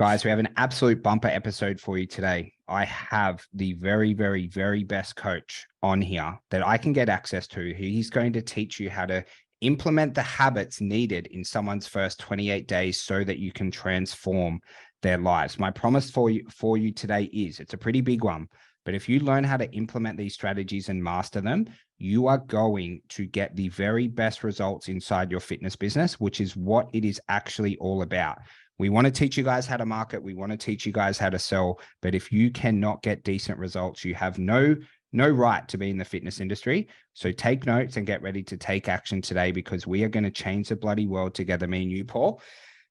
Guys, we have an absolute bumper episode for you today. I have the very, very, very best coach on here that I can get access to. He's going to teach you how to implement the habits needed in someone's first 28 days so that you can transform their lives. My promise for you today is, it's a pretty big one, but if you learn how to implement these strategies and master them, you are going to get the very best results inside your fitness business, which is what it is actually all about. We want to teach you guys how to market. We want to teach you guys how to sell. But if you cannot get decent results, you have no right to be in the fitness industry. So take notes and get ready to take action today, because we are going to change the bloody world together, me and you, Paul.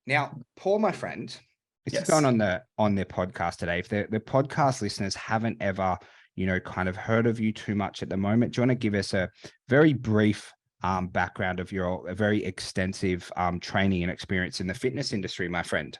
Now, Paul, my friend, this is going on the podcast today. If the podcast listeners haven't ever, kind of heard of you too much at the moment, do you want to give us a very brief background of your very extensive training and experience in the fitness industry, my friend?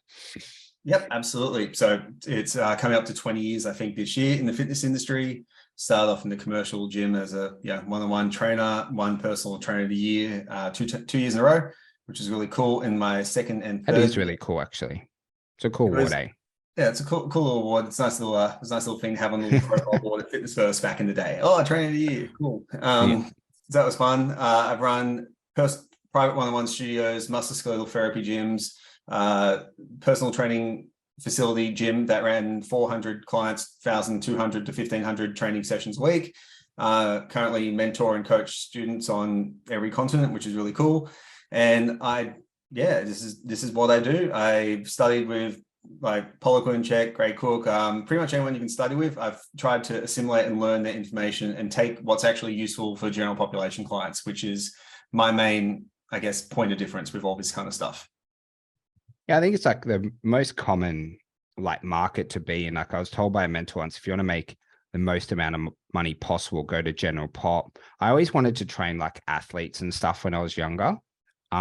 Yep, absolutely. So it's coming up to 20 years, I think, this year in the fitness industry. Started off in the commercial gym as a one-on-one trainer, one personal trainer of the year, 2 years in a row, which is really cool. In my second and third, that is really cool, actually. It's a cool award, eh? Yeah, it's a cool little award. It's a nice little thing to have on the little profile board at Fitness First back in the day. Oh, trainer of the year, cool. So that was fun. I've run private one-on-one studios, musculoskeletal therapy gyms, personal training facility gym that ran 400 clients, 1,200 to 1,500 training sessions a week. Currently mentor and coach students on every continent, which is really cool. And this is what I do. I studied with like Paulo Kunchek, Gray Cook, pretty much anyone you can study with. I've tried to assimilate and learn their information and take what's actually useful for general population clients, which is my main, I guess, point of difference with all this kind of stuff. Yeah, I think it's like the most common like market to be in. Like I was told by a mentor once, if you want to make the most amount of money possible, go to general pop. I always wanted to train like athletes and stuff when I was younger.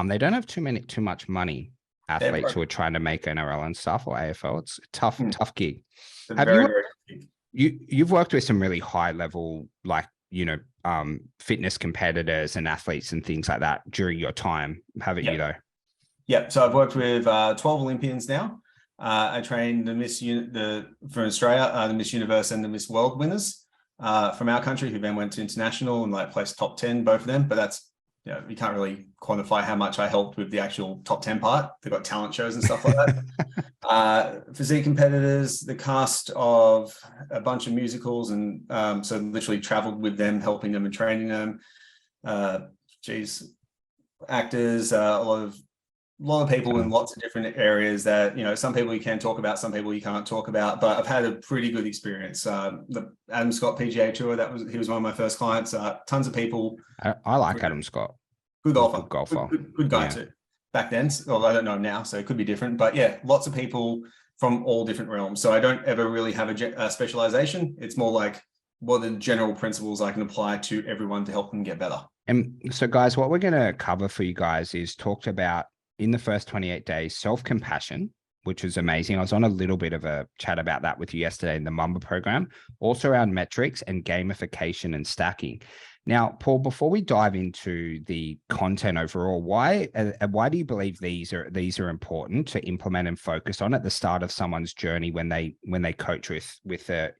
They don't have too much money. Athletes who are trying to make NRL and stuff, or AFL. It's a tough gig. You've worked with some really high level, like, fitness competitors and athletes and things like that during your time, haven't you though? Yeah. So I've worked with 12 Olympians now. I trained from Australia, the Miss Universe and the Miss World winners from our country, who then went to international and like placed top 10, both of them. But that's, you can't really quantify how much I helped with the actual top 10 part. They've got talent shows and stuff like that. Physique competitors, the cast of a bunch of musicals, and so literally traveled with them, helping them and training them. Actors, a lot of people in lots of different areas that, some people you can talk about, some people you can't talk about, but I've had a pretty good experience. The Adam Scott PGA Tour, he was one of my first clients. Tons of people. I like Adam Scott. Good golfer. Good golfer. Good guy too. Back then, well, I don't know now, so it could be different, but yeah, lots of people from all different realms. So I don't ever really have a specialization. It's more like, what are the general principles I can apply to everyone to help them get better? And so guys, what we're going to cover for you guys is talked about in the first 28 days, self-compassion, which was amazing. I was on a little bit of a chat about that with you yesterday in the Mamba program, also around metrics and gamification and stacking. Now, Paul, before we dive into the content overall, why do you believe these are important to implement and focus on at the start of someone's journey when they coach with the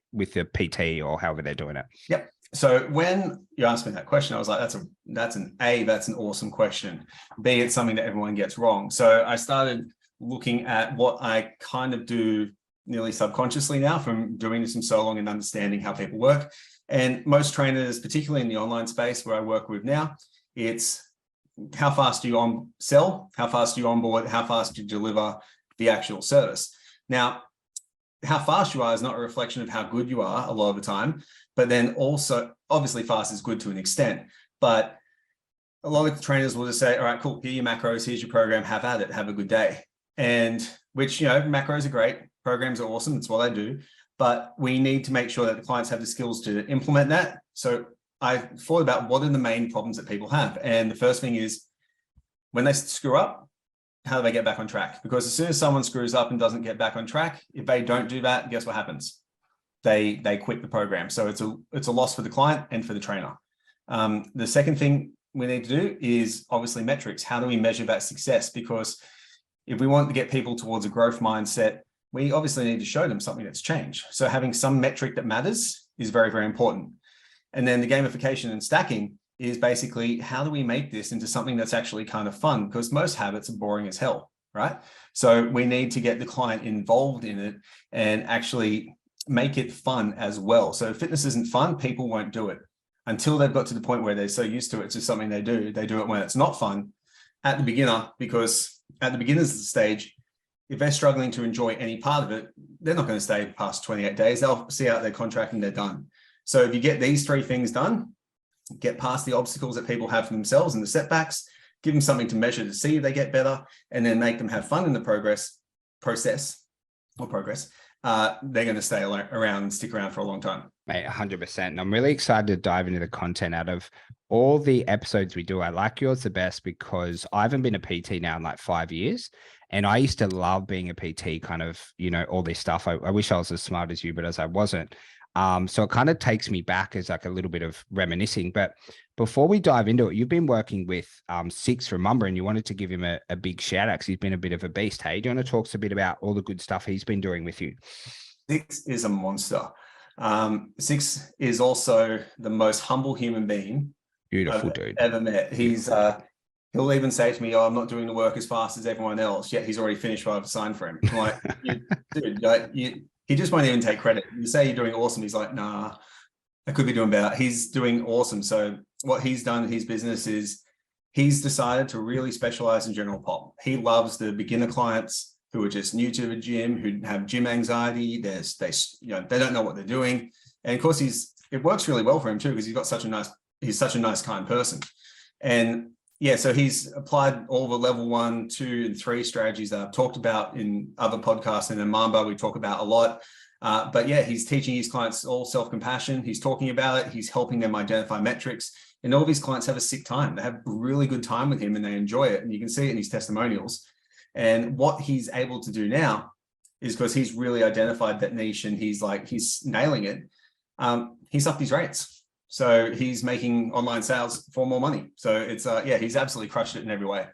PT or however they're doing it? Yep. So when you asked me that question, I was like, that's an awesome question. B, it's something that everyone gets wrong. So I started looking at what I kind of do nearly subconsciously now from doing this for so long and understanding how people work. And most trainers, particularly in the online space where I work with now, it's how fast do you sell, how fast do you onboard, how fast do you deliver the actual service. Now, how fast you are is not a reflection of how good you are a lot of the time, but then also obviously fast is good to an extent, but a lot of the trainers will just say, all right, cool, here are your macros, here's your program, have at it, have a good day. And which, macros are great, programs are awesome, it's what I do, but we need to make sure that the clients have the skills to implement that. So I thought about what are the main problems that people have. And the first thing is when they screw up, how do they get back on track? Because as soon as someone screws up and doesn't get back on track, if they don't do that, guess what happens? They quit the program. So it's a loss for the client and for the trainer. The second thing we need to do is obviously metrics. How do we measure that success? Because if we want to get people towards a growth mindset, we obviously need to show them something that's changed. So having some metric that matters is very, very important. And then the gamification and stacking is basically, how do we make this into something that's actually kind of fun? Because most habits are boring as hell, right? So we need to get the client involved in it and actually make it fun as well. So if fitness isn't fun, people won't do it until they've got to the point where they're so used to it. It's just something they do. They do it when it's not fun at the beginner, because at the beginner's stage, if they're struggling to enjoy any part of it, they're not going to stay past 28 days. They'll see out their contract and they're done. So if you get these 3 things done, get past the obstacles that people have for themselves and the setbacks, give them something to measure to see if they get better, and then make them have fun in the process, they're going to stay around and stick around for a long time. Mate, 100%. And I'm really excited to dive into the content. Out of all the episodes we do, I like yours the best because I haven't been a PT now in like 5 years. And I used to love being a PT, kind of, you know, all this stuff. I wish I was as smart as you, but as I wasn't. So it kind of takes me back as like a little bit of reminiscing. But before we dive into it, you've been working with Six from Mumba, and you wanted to give him a big shout out because he's been a bit of a beast. Hey, do you want to talk to us a bit about all the good stuff he's been doing with you? Six is a monster. Six is also the most humble human being Beautiful I've dude. ever met. He'll even say to me, "Oh, I'm not doing the work as fast as everyone else." Yet he's already finished what I've signed for him. I'm like, dude, he just won't even take credit. You say you're doing awesome. He's like, nah, I could be doing better. He's doing awesome. So what he's done in his business is he's decided to really specialize in general pop. He loves the beginner clients who are just new to the gym, who have gym anxiety. They don't know what they're doing. And of course, it works really well for him too, because he's such a nice, kind person. And yeah, so he's applied all the level 1, 2, and 3 strategies that I've talked about in other podcasts, and in Mamba we talk about a lot. But yeah, he's teaching his clients all self-compassion. He's talking about it. He's helping them identify metrics. And all of his clients have a sick time. They have a really good time with him and they enjoy it. And you can see it in his testimonials. And what he's able to do now is, because he's really identified that niche and he's nailing it, he's upped his rates. So he's making online sales for more money. So it's, he's absolutely crushed it in every way.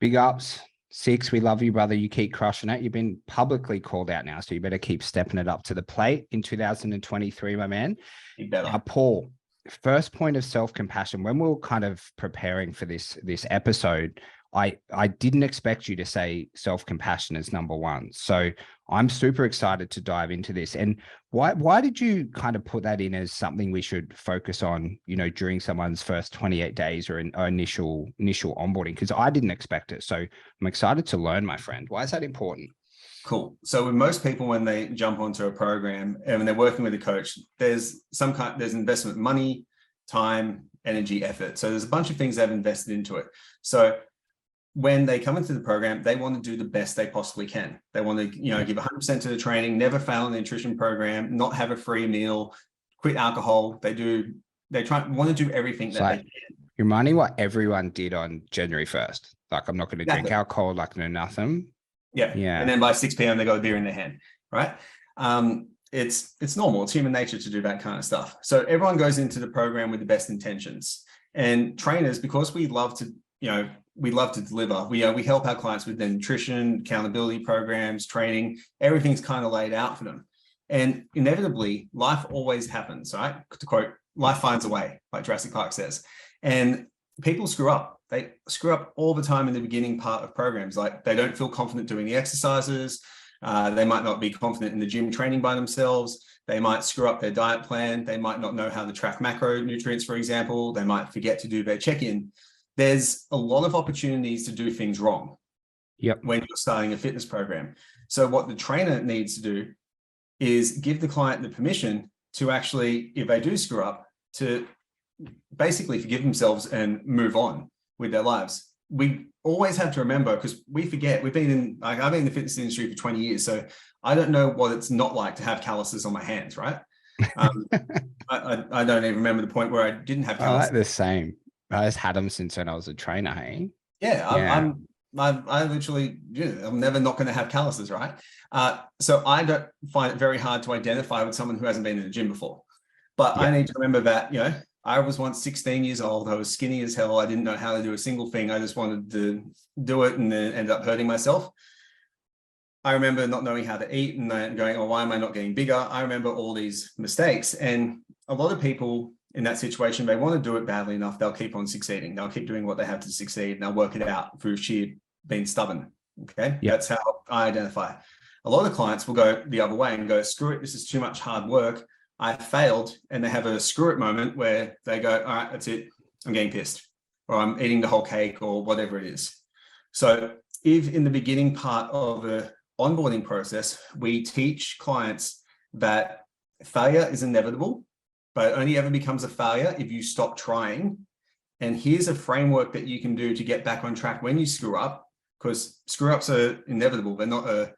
Big ups. Six, we love you, brother. You keep crushing it. You've been publicly called out now, so you better keep stepping it up to the plate in 2023, my man. You better. Now, Paul, first point of self-compassion. When we were kind of preparing for this episode, I didn't expect you to say self-compassion as number 1. So I'm super excited to dive into this. And why did you kind of put that in as something we should focus on, you know, during someone's first 28 days or initial onboarding? Because I didn't expect it. So I'm excited to learn, my friend. Why is that important? Cool. So with most people, when they jump onto a program and when they're working with a coach, there's investment, money, time, energy, effort. So there's a bunch of things they've invested into it. So when they come into the program, they want to do the best they possibly can. They want to, give 100% to the training, never fail in the nutrition program, not have a free meal, quit alcohol. Want to do everything that they can. You're reminding what everyone did on January 1st. Like, I'm not going to drink alcohol, like no nothing. Yeah. And then by 6 p.m. they got a beer in their hand, right? It's normal. It's human nature to do that kind of stuff. So everyone goes into the program with the best intentions. And trainers, because we love to deliver. We help our clients with their nutrition, accountability programs, training. Everything's kind of laid out for them. And inevitably, life always happens, right? To quote, life finds a way, like Jurassic Park says. And people screw up. They screw up all the time in the beginning part of programs. Like, they don't feel confident doing the exercises. They might not be confident in the gym training by themselves. They might screw up their diet plan. They might not know how to track macronutrients, for example. They might forget to do their check-in. There's a lot of opportunities to do things wrong when you're starting a fitness program. So what the trainer needs to do is give the client the permission to actually, if they do screw up, to basically forgive themselves and move on with their lives. We always have to remember, because we forget. I've been in the fitness industry for 20 years, so I don't know what it's not like to have calluses on my hands, right? I don't even remember the point where I didn't have calluses. I like the same. I just had them since when I was a trainer, hey? Yeah. I literally, I'm never not going to have calluses, right? So I don't find it very hard to identify with someone who hasn't been in the gym before. But I need to remember that, I was once 16 years old. I was skinny as hell. I didn't know how to do a single thing. I just wanted to do it and then ended up hurting myself. I remember not knowing how to eat and then going, oh, why am I not getting bigger? I remember all these mistakes. And a lot of people in that situation, they want to do it badly enough, they'll keep on succeeding. They'll keep doing what they have to succeed, and they'll work it out through sheer being stubborn. Okay. Yep. That's how I identify. A lot of clients will go the other way and go, screw it, this is too much hard work. I failed. And they have a screw it moment where they go, all right, that's it. I'm getting pissed, or I'm eating the whole cake, or whatever it is. So if in the beginning part of the onboarding process, we teach clients that failure is inevitable, but it only ever becomes a failure if you stop trying. And here's a framework that you can do to get back on track when you screw up, because screw ups are inevitable. They're not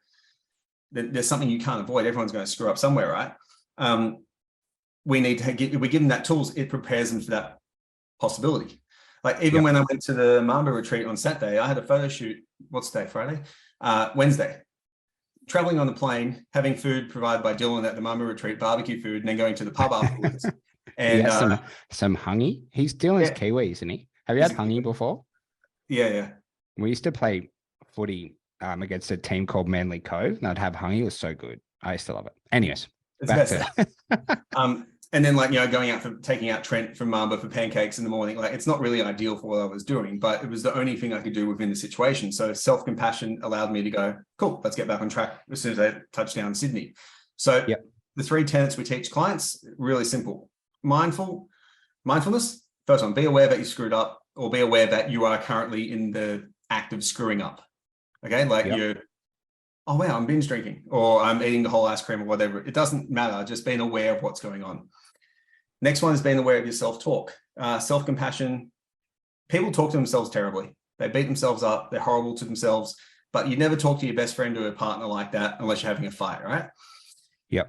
there's something you can't avoid. Everyone's going to screw up somewhere, right? We need to we give them that tools. It prepares them for that possibility. Like even when I went to the Mamba retreat on Saturday, I had a photo shoot. What's today? Friday? Wednesday. Traveling on the plane, having food provided by Dylan at the Mamba retreat, barbecue food, and then going to the pub afterwards. And some honey. He's Dylan's Kiwi, isn't he? Have you had honey before? Yeah. We used to play footy against a team called Manly Cove, and I'd have honey. It was so good. I used to love it. Anyways, back to and then going out for taking out Trent from Mamba for pancakes in the morning. Like it's not really ideal for what I was doing, but it was the only thing I could do within the situation. So self-compassion allowed me to go, cool, let's get back on track as soon as I touch down Sydney. So the 3 tenets we teach clients, really simple. Mindfulness. First one, be aware that you screwed up, or be aware that you are currently in the act of screwing up. Okay. Like you're, oh wow, I'm binge drinking, or I'm eating the whole ice cream, or whatever. It doesn't matter. Just being aware of what's going on. Next one is being aware of your self-talk. Self-compassion. People talk to themselves terribly. They beat themselves up. They're horrible to themselves. But you never talk to your best friend or a partner like that unless you're having a fight, right? Yeah.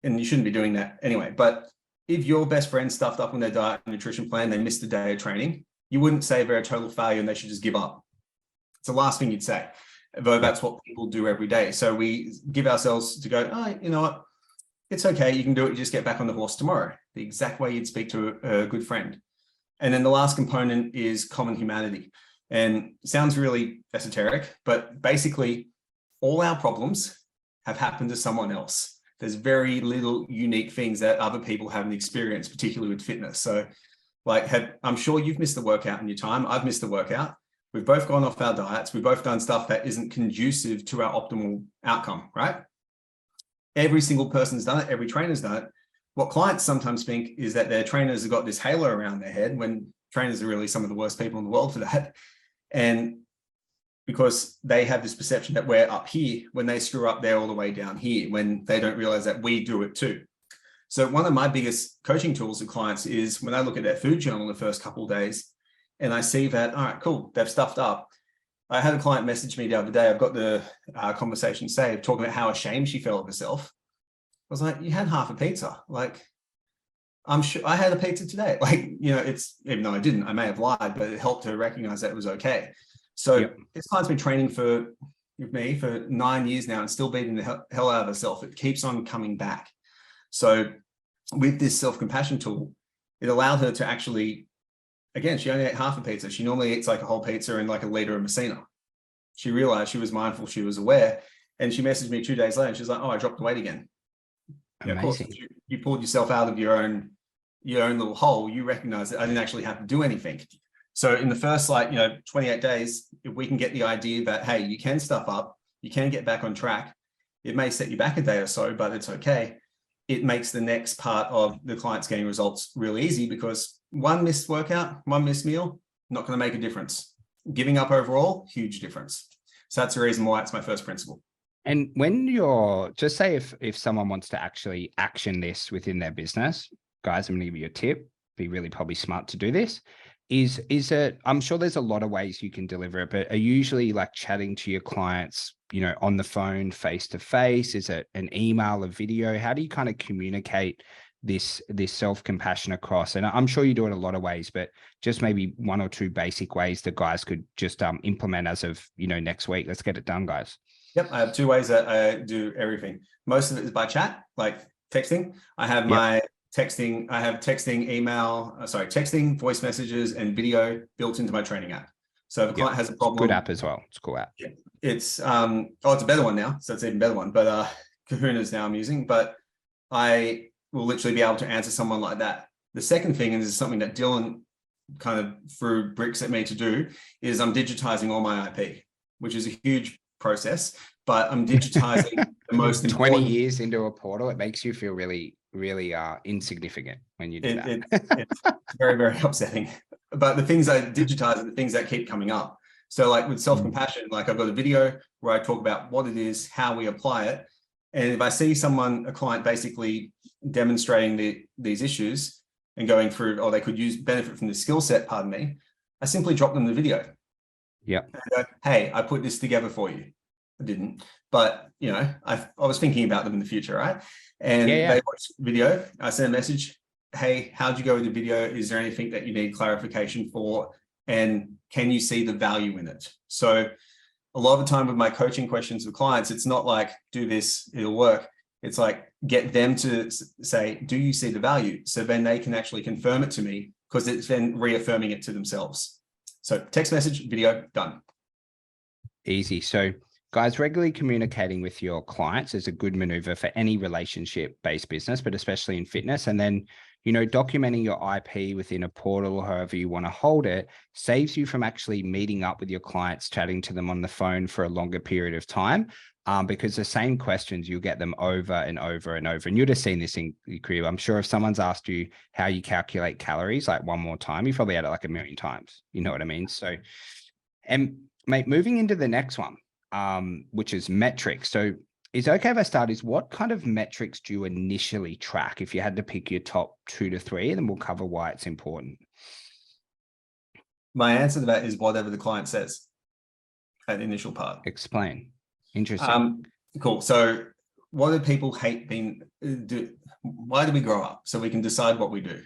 And you shouldn't be doing that anyway. But if your best friend stuffed up on their diet and nutrition plan, they missed a day of training, you wouldn't say they're a total failure and they should just give up. It's the last thing you'd say, though that's what people do every day. So we give ourselves to go, oh, you know what? It's okay. You can do it. You just get back on the horse tomorrow. The exact way you'd speak to a good friend. And then the last component is common humanity. And it sounds really esoteric, but basically all our problems have happened to someone else. There's very little unique things that other people haven't experienced, particularly with fitness. So I'm sure you've missed the workout in your time. I've missed the workout. We've both gone off our diets. We've both done stuff that isn't conducive to our optimal outcome, right? Every single person's done it. Every trainer's done it. What clients sometimes think is that their trainers have got this halo around their head, when trainers are really some of the worst people in the world for that. And because they have this perception that we're up here, when they screw up, they're all the way down here, when they don't realize that we do it too. So one of my biggest coaching tools with clients is when I look at their food journal the first couple of days, and I see that, all right, cool, they've stuffed up. I had a client message me the other day. I've got the conversation saved, talking about how ashamed she felt of herself. I was like, you had half a pizza. Like, I'm sure I had a pizza today. Like, it's, even though I didn't, I may have lied, but it helped her recognize that it was okay. So this client's been training with me for 9 years now and still beating the hell out of herself. It keeps on coming back. So with this self-compassion tool, it allowed her to actually, again, she only ate half a pizza. She normally eats like a whole pizza and like a liter of Messina. She realized, she was mindful, she was aware. And she messaged me 2 days later. And she's like, oh, I dropped the weight again. Yeah, of course, you pulled yourself out of your own little hole. You recognize that I didn't actually have to do anything. So in the first 28 days, if we can get the idea that, hey, you can stuff up, you can get back on track. It may set you back a day or so, but it's okay. It makes the next part of the clients getting results really easy, because one missed workout, one missed meal, not going to make a difference. Giving up overall, huge difference. So that's the reason why it's my first principle. And when you're, just say if someone wants to actually action this within their business, guys, I'm going to give you a tip. Be really probably smart to do this. Is it, I'm sure there's a lot of ways you can deliver it, but are you usually like chatting to your clients, on the phone, face to face? Is it an email, a video? How do you kind of communicate this self-compassion across? And I'm sure you do it a lot of ways, but just maybe 1 or 2 basic ways that guys could just implement as of, next week. Let's get it done, guys. Yep. I have 2 ways that I do everything. Most of it is by chat, like texting. I have my texting, texting, voice messages, and video built into my training app. So if a client has a problem, It's a good app as well. It's a cool app. it's it's a better one now, so it's an even better one. But Kahuna's now I'm using, but I will literally be able to answer someone like that. The second thing, and this is something that Dylan kind of threw bricks at me to do, is I'm digitizing all my IP, which is a huge process, but I'm digitizing the most 20 important. years into a portal, it makes you feel really, really insignificant when you do that. It's very, very upsetting. But the things I digitize are the things that keep coming up. So like with self-compassion, like I've got a video where I talk about what it is, how we apply it. And if I see a client basically demonstrating these issues and going through, or they could benefit from the skill set, pardon me, I simply drop them the video. Yeah. Hey, I put this together for you. I didn't, but I was thinking about them in the future, right? And they watched the video. I sent a message. Hey, how'd you go with the video? Is there anything that you need clarification for? And can you see the value in it? So a lot of the time with my coaching questions with clients, it's not like, do this, it'll work. It's like, get them to say, do you see the value? So then they can actually confirm it to me, because it's then reaffirming it to themselves. So text message, video, done. Easy. So guys, regularly communicating with your clients is a good maneuver for any relationship-based business, but especially in fitness. And then, documenting your IP within a portal, or however you want to hold it, saves you from actually meeting up with your clients, chatting to them on the phone for a longer period of time. Because the same questions, you'll get them over and over and over. And you'd have seen this in your career. I'm sure if someone's asked you how you calculate calories like one more time, you've probably had it like 1 million times. You know what I mean? So, and mate, moving into the next one, which is metrics. So is it okay if I start? Is what kind of metrics do you initially track if you had to pick your top 2 to 3, and then we'll cover why it's important? My answer to that is whatever the client says at the initial part. Explain. Interesting. Cool. So what do people hate why do we grow up? So we can decide what we do.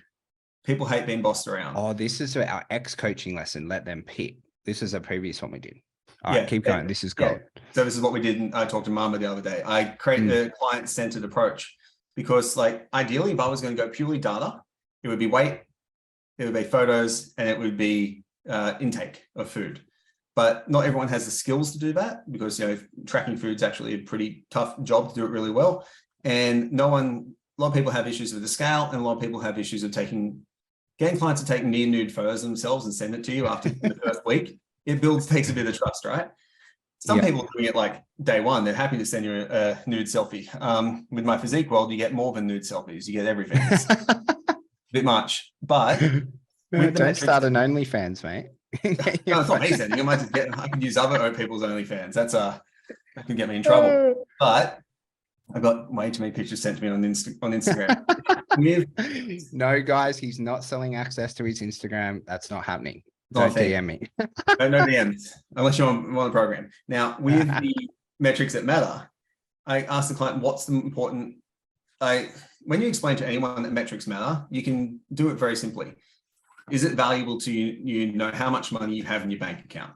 People hate being bossed around. Oh, this is our coaching lesson. Let them pick. This is a previous one we did. All right, keep going. This is gold. So this is what we did. I talked to Mama the other day. I created a client-centered approach, because like ideally, if I was going to go purely data, it would be weight, it would be photos, and it would be intake of food. But not everyone has the skills to do that, because tracking food is actually a pretty tough job to do it really well. And a lot of people have issues with the scale, and a lot of people have issues of getting clients to take near nude photos of themselves and send it to you after the first week. It takes a bit of trust, right? Some people are doing it like day one. They're happy to send you a nude selfie. With my physique world, you get more than nude selfies. You get everything. It's a bit much, but don't start an OnlyFans, mate. No, it's not me sending. I can use other people's OnlyFans. That can get me in trouble. But I got way too many pictures sent to me on Instagram. No, guys, he's not selling access to his Instagram. That's not happening. Don't DM me. No DMs, unless you're on the program. Now, with the metrics that matter, I asked the client, what's the important... when you explain to anyone that metrics matter, you can do it very simply. Is it valuable to you know how much money you have in your bank account?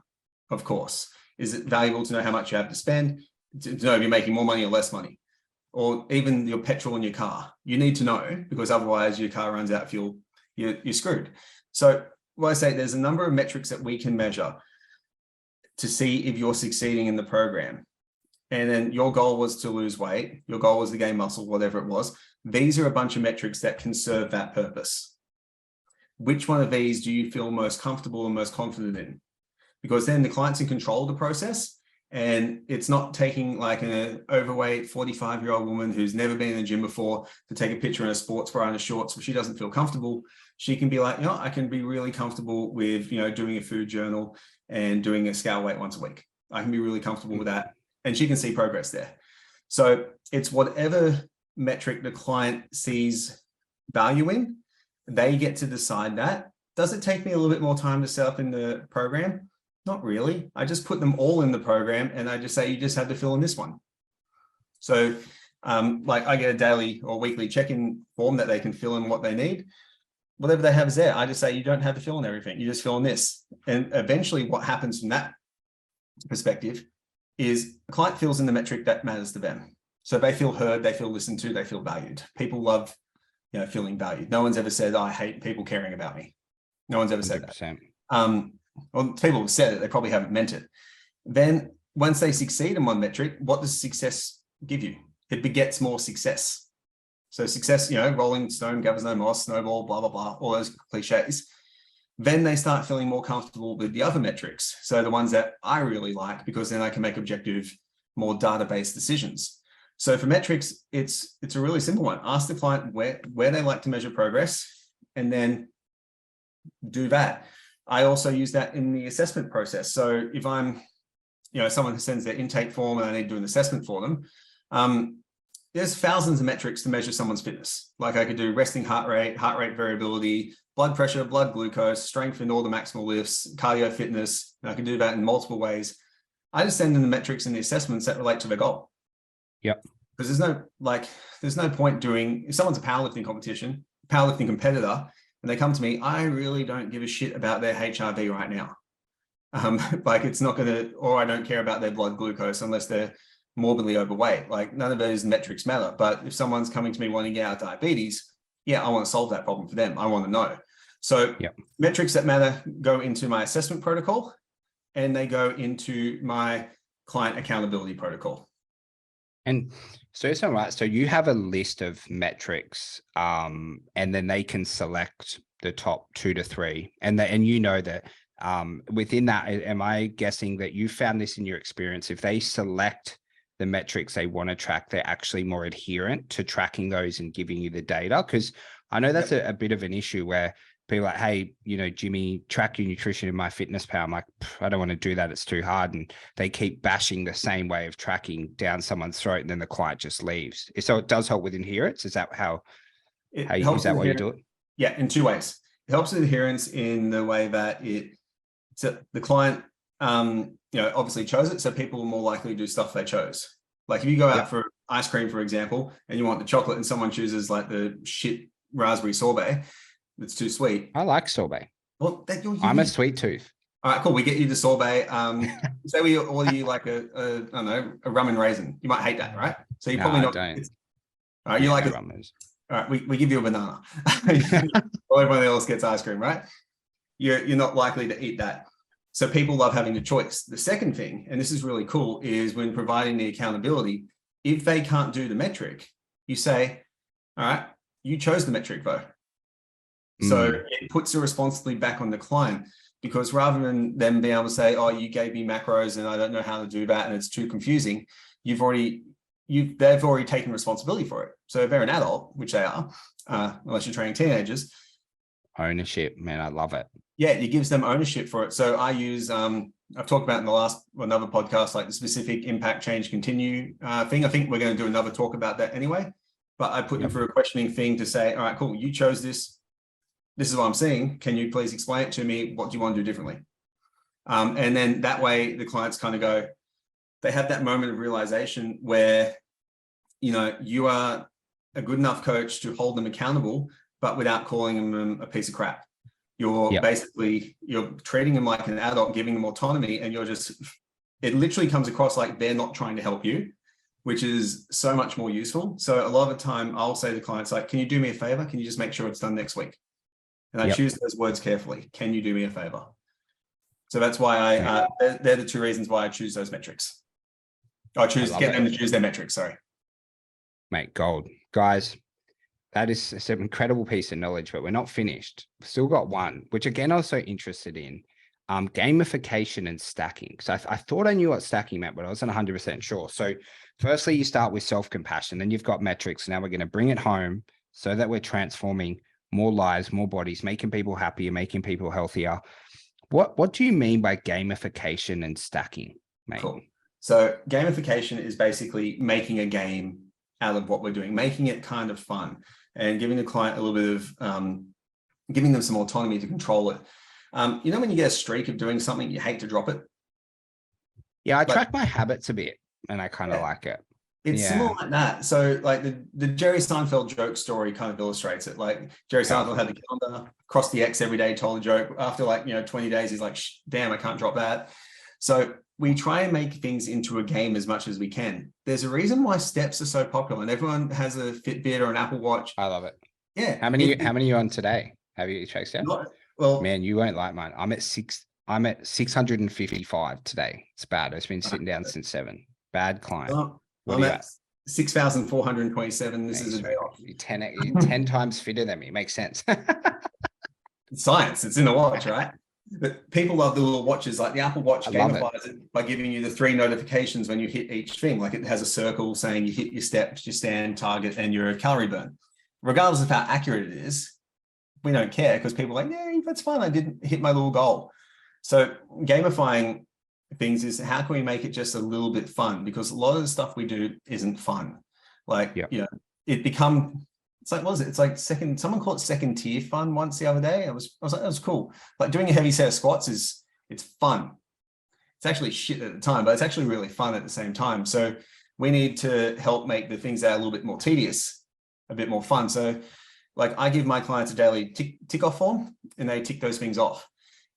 Of course. Is it valuable to know how much you have to spend, to know if you're making more money or less money? Or even your petrol in your car? You need to know, because otherwise your car runs out of fuel, you're screwed. So what I say, there's a number of metrics that we can measure to see if you're succeeding in the program. And then your goal was to lose weight, your goal was to gain muscle, whatever it was. These are a bunch of metrics that can serve that purpose. Which one of these do you feel most comfortable and most confident in? Because then the client's in control of the process, and it's not taking like an overweight 45-year-old woman who's never been in the gym before to take a picture in a sports bra and a shorts, but she doesn't feel comfortable. She can be like, I can be really comfortable with, doing a food journal and doing a scale weight once a week. I can be really comfortable with that. And she can see progress there. So it's whatever metric the client sees value in, they get to decide that. Does it take me a little bit more time to set up in the program? Not really. I just put them all in the program, and I just say, you just have to fill in this one. So like I get a daily or weekly check-in form that they can fill in what they need. Whatever they have is there. I just say, you don't have to fill in everything. You just fill in this. And eventually what happens from that perspective is the client fills in the metric that matters to them. So they feel heard, they feel listened to, they feel valued. People love, feeling valued. No one's ever said, I hate people caring about me. No one's ever said 100%. that. Well, people have said it, they probably haven't meant it. Then once they succeed in one metric, what does success give you? It begets more success. So success, rolling stone gathers no moss, snowball, blah, blah, blah, all those cliches. Then they start feeling more comfortable with the other metrics. So the ones that I really like, because then I can make objective, more data-based decisions. So for metrics, it's a really simple one. Ask the client where they like to measure progress, and then do that. I also use that in the assessment process. So if I'm, someone who sends their intake form and I need to do an assessment for them, there's thousands of metrics to measure someone's fitness. Like I could do resting heart rate variability, blood pressure, blood glucose, strength in all the maximal lifts, cardio fitness. And I can do that in multiple ways. I just send in the metrics and the assessments that relate to the goal. Yep. Because there's no point doing, if someone's a powerlifting competitor, and they come to me, I really don't give a shit about their HRV right now. Like it's not gonna, or I don't care about their blood glucose unless they're morbidly overweight. Like none of those metrics matter. But if someone's coming to me wanting to get out of diabetes, I want to solve that problem for them. I want to know. So metrics that matter go into my assessment protocol, and they go into my client accountability protocol. And so it's all right. So you have a list of metrics, and then they can select the top 2 to 3, and that within that, am I guessing that you found this in your experience? If they select the metrics they want to track, they're actually more adherent to tracking those and giving you the data? Because I know that's a bit of an issue where people are like, hey, Jimmy, track your nutrition in MyFitnessPal. I'm like, I don't want to do that. It's too hard. And they keep bashing the same way of tracking down someone's throat, and then the client just leaves. So it does help with adherence. Is that is that why you do it? Yeah, in 2 ways. It helps with adherence in the way that the client, obviously chose it. So people are more likely to do stuff they chose. Like if you go out for ice cream, for example, and you want the chocolate and someone chooses like the shit raspberry sorbet, it's too sweet. I like sorbet. Well, I'm a sweet tooth. All right, cool. We get you the sorbet. Say we order you like a rum and raisin. You might hate that, right? So you probably not. Don't. All right, you like it. All right, we give you a banana. Well, everyone else gets ice cream, right? You're not likely to eat that. So people love having a choice. The second thing, and this is really cool, is when providing the accountability, if they can't do the metric, you say, all right, you chose the metric though. So it puts the responsibility back on the client, because rather than them being able to say, oh, you gave me macros and I don't know how to do that and it's too confusing, they've already taken responsibility for it. So if they're an adult, which they are, unless you're training teenagers. Ownership, man, I love it. Yeah, it gives them ownership for it. So I use, I've talked about in another podcast, like the specific impact change continue thing. I think we're going to do another talk about that anyway, but I put them through a questioning thing to say, all right, cool, you chose this. This is what I'm seeing. Can you please explain it to me? What do you want to do differently? And then that way the clients kind of they have that moment of realization where, you are a good enough coach to hold them accountable, but without calling them a piece of crap. You're you're treating them like an adult, giving them autonomy, and it literally comes across like they're not trying to help you, which is so much more useful. So a lot of the time I'll say to clients, like, can you do me a favor? Can you just make sure it's done next week? And I choose those words carefully. Can you do me a favor? So that's why they're the 2 reasons why I choose those metrics. I get them to choose their metrics. Sorry. Mate, gold. Guys, that is an incredible piece of knowledge, but we're not finished. We've still got one, which again, I was so interested in, gamification and stacking. So I thought I knew what stacking meant, but I wasn't 100% sure. So firstly, you start with self-compassion, then you've got metrics. Now we're going to bring it home so that we're transforming more lives, more bodies, making people happier, making people healthier. What do you mean by gamification and stacking, mate? Cool. So gamification is basically making a game out of what we're doing, making it kind of fun and giving the client a little bit of, giving them some autonomy to control it. When you get a streak of doing something, you hate to drop it. Yeah, I track my habits a bit and I kind of like it. It's similar like that. So like the Jerry Seinfeld joke story kind of illustrates it. Like Jerry Seinfeld had the calendar, crossed the X every day, told a joke. After 20 days, he's like, damn, I can't drop that. So we try and make things into a game as much as we can. There's a reason why steps are so popular, and everyone has a Fitbit or an Apple Watch. I love it. Yeah. How many are you on today? Have you checked out? Well, man, you won't like mine. I'm at I'm at 655 today. It's bad. It's been sitting down since 7. Bad client. What I'm are you at 6,427. This Hey, is a day sweet. off. You're 10 times fitter than me. Makes sense. Science, it's in the watch, right? But people love the little watches, like the Apple Watch I love it. gamifies it by giving you the 3 notifications when you hit each thing. Like it has a circle saying you hit your steps, your stand, target, and your calorie burn. Regardless of how accurate it is, we don't care because people are like, yeah, that's fine. I didn't hit my little goal. So gamifying things is how can we make it just a little bit fun? Because a lot of the stuff we do isn't fun. Like, Yep. you know, it's like, what was it? It's like someone called it second tier fun once the other day. I was like, that was cool. Like doing a heavy set of squats it's fun. It's actually shit at the time, but it's actually really fun at the same time. So we need to help make the things that are a little bit more tedious, a bit more fun. So like I give my clients a daily tick off form and they tick those things off.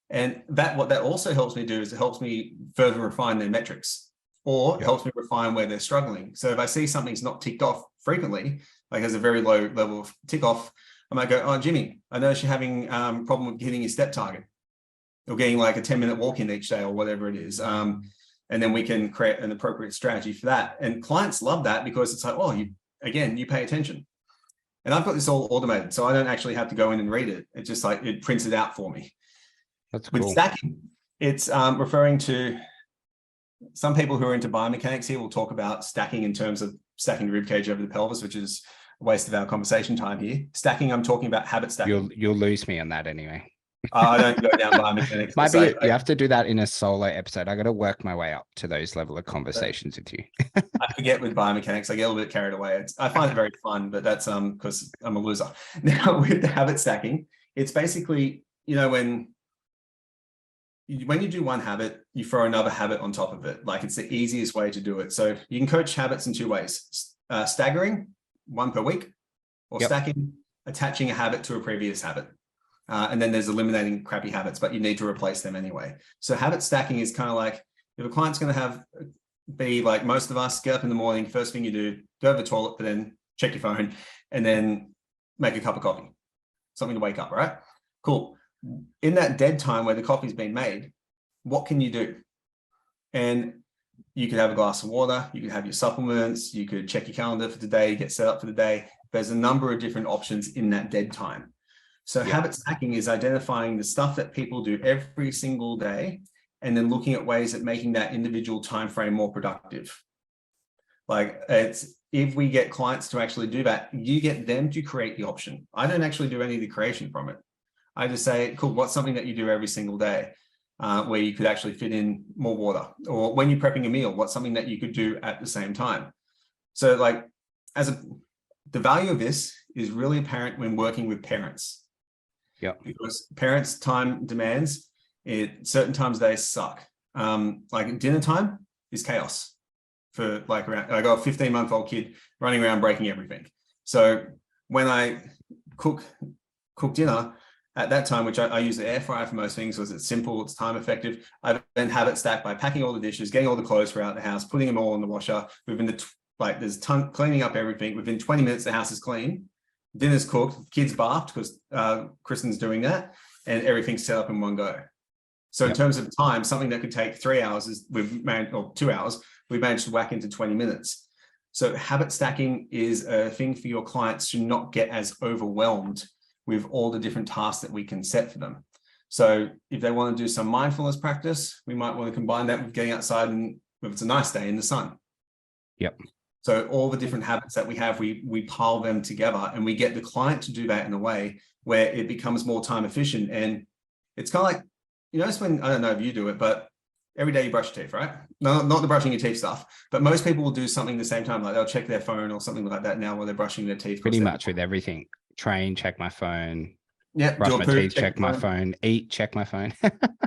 And what that also helps me do is it helps me further refine their metrics or helps me refine where they're struggling. So if I see something's not ticked off frequently, like has a very low level of tick off, I might go, oh, Jimmy, I noticed you're having problem with hitting your step target or getting like a 10-minute walk in each day or whatever it is. And then we can create an appropriate strategy for that. And clients love that because it's like, oh, you pay attention. And I've got this all automated, so I don't actually have to go in and read it. It's just like it prints it out for me. That's cool. With stacking, it's referring to some people who are into biomechanics here will talk about stacking in terms of stacking the rib cage over the pelvis, which is a waste of our conversation time here. Stacking, I'm talking about habit stacking. You'll lose me on that anyway. I don't go down biomechanics. You have to do that in a solo episode. I got to work my way up to those level of conversations with you. I forget with biomechanics. I get a little bit carried away. I find it very fun, but that's because I'm a loser. Now with the habit stacking, it's basically, you know, when you do one habit, you throw another habit on top of it. Like it's the easiest way to do it. So you can coach habits in 2 ways: staggering, 1 per week, or stacking, attaching a habit to a previous habit. And then there's eliminating crappy habits, but you need to replace them anyway. So habit stacking is kind of like if a client's going to be like most of us, get up in the morning, first thing you do, go to the toilet, but then check your phone and then make a cup of coffee, something to wake up, right? Cool. In that dead time where the coffee's been made, what can you do? And you could have a glass of water, you could have your supplements, you could check your calendar for the day, get set up for the day. There's a number of different options in that dead time. So habit stacking is identifying the stuff that people do every single day and then looking at ways at making that individual time frame more productive. Like if we get clients to actually do that, you get them to create the option. I don't actually do any of the creation from it. I just say, cool, what's something that you do every single day where you could actually fit in more water? Or when you're prepping a meal, what's something that you could do at the same time? So like the value of this is really apparent when working with parents. Yeah. Because parents' time demands, certain times they suck. Like dinner time is chaos for like around, I got a 15-month-old kid running around breaking everything. So when I cook dinner at that time, which I use the air fryer for most things, because it's simple, it's time effective. I then have it stacked by packing all the dishes, getting all the clothes throughout the house, putting them all in the washer. There's cleaning up everything. Within 20 minutes, the house is clean. Dinner's cooked, kids bathed because Kristen's doing that, and everything's set up in one go. So in terms of time, something that could take 3 hours or 2 hours, we've managed to whack into 20 minutes. So habit stacking is a thing for your clients to not get as overwhelmed with all the different tasks that we can set for them. So if they want to do some mindfulness practice, we might want to combine that with getting outside and if it's a nice day in the sun. Yep. So all the different habits that we have, we pile them together and we get the client to do that in a way where it becomes more time efficient. And it's kind of like, you know, it's when, I don't know if you do it, but every day you brush your teeth, right? No, not the brushing your teeth stuff, but most people will do something the same time. Like they'll check their phone or something like that now while they're brushing their teeth. Pretty much with everything. Train, check my phone. Yeah. Brush my teeth, check my phone. Eat, check my phone.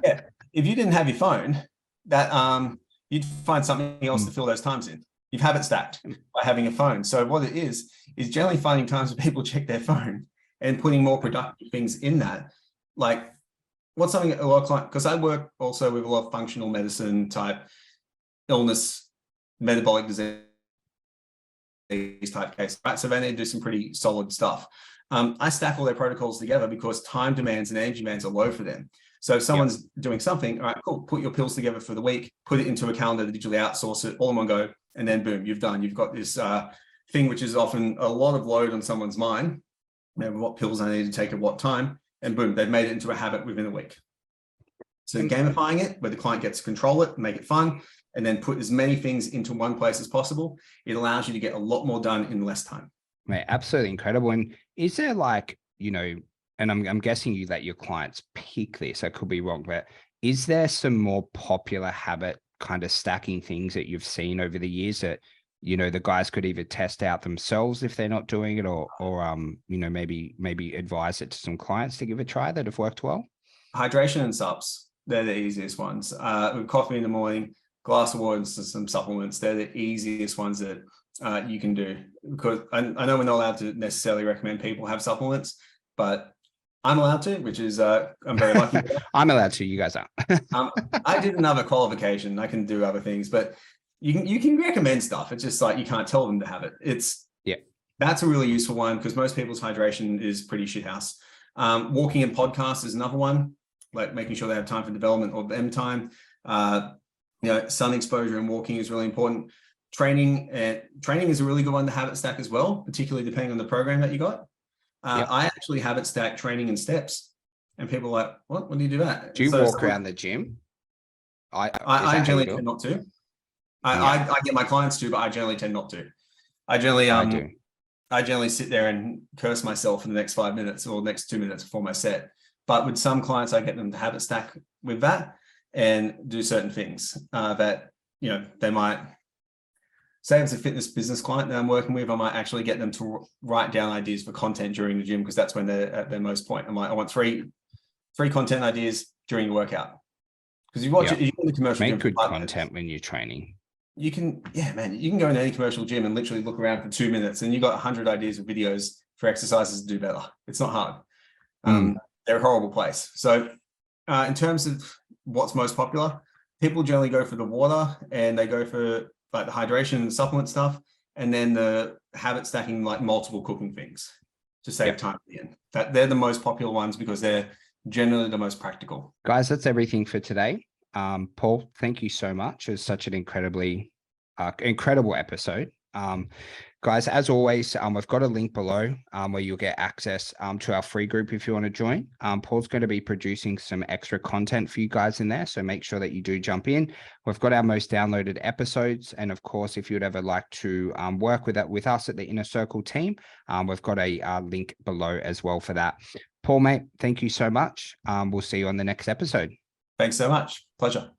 Yeah. If you didn't have your phone, that you'd find something else to fill those times in. You've habit stacked by having a phone. So what it is generally finding times when people check their phone and putting more productive things in that. Like what's something a lot of clients, because I work also with a lot of functional medicine type illness, metabolic disease type case, right? So they need to do some pretty solid stuff. I stack all their protocols together because time demands and energy demands are low for them. So if someone's doing something, all right, cool, put your pills together for the week, put it into a calendar, digitally outsource it all in one go, and then boom, you've got this thing, which is often a lot of load on someone's mind, what pills I need to take at what time, and boom, they've made it into a habit within a week. So gamifying it, where the client gets to control it, make it fun, and then put as many things into one place as possible, it allows you to get a lot more done in less time. Mate, absolutely incredible. And is there like, and I'm guessing you let your clients pick this, I could be wrong, but is there some more popular habit kind of stacking things that you've seen over the years that, the guys could either test out themselves if they're not doing it, or maybe advise it to some clients to give a try that have worked well? Hydration and subs, they're the easiest ones. With coffee in the morning, glass of water and some supplements, they're the easiest ones that you can do. Because I know we're not allowed to necessarily recommend people have supplements, but I'm allowed to, which is I'm very lucky. I'm allowed to, you guys aren't. I did another qualification. I can do other things, but you can recommend stuff. It's just like you can't tell them to have it. That's a really useful one because most people's hydration is pretty shithouse. Walking and podcasts is another one, like making sure they have time for development or them time. Sun exposure and walking is really important. Training is a really good one to habit stack as well, particularly depending on the program that you got. I actually habit stack training and steps, and people are like, what? When do you do that? Do you walk around the gym? I generally tend not to. I get my clients to, but I generally tend not to. I generally sit there and curse myself for the next 5 minutes or next 2 minutes before my set. But with some clients, I get them to habit stack with that and do certain things that, they might say. It's a fitness business client that I'm working with, I might actually get them to write down ideas for content during the gym, because that's when they're at their most point. I want three content ideas during your workout. Because you watch it, you in the commercial make gym good content when you're training. You can go in any commercial gym and literally look around for 2 minutes and you got 100 ideas of videos for exercises to do better. It's not hard. They're a horrible place. So in terms of what's most popular, people generally go for the water and they go for like the hydration and supplement stuff, and then the habit stacking, like multiple cooking things to save time at the end. They're the most popular ones because they're generally the most practical. Guys, that's everything for today. Paul, thank you so much. It's such an incredible episode. Guys, as always, I've got a link below where you'll get access to our free group if you want to join. Paul's going to be producing some extra content for you guys in there, so make sure that you do jump in. We've got our most downloaded episodes, and of course, if you'd ever like to work with us at the Inner Circle team, we've got a link below as well for that. Paul, mate, thank you so much. We'll see you on the next episode. Thanks so much. Pleasure.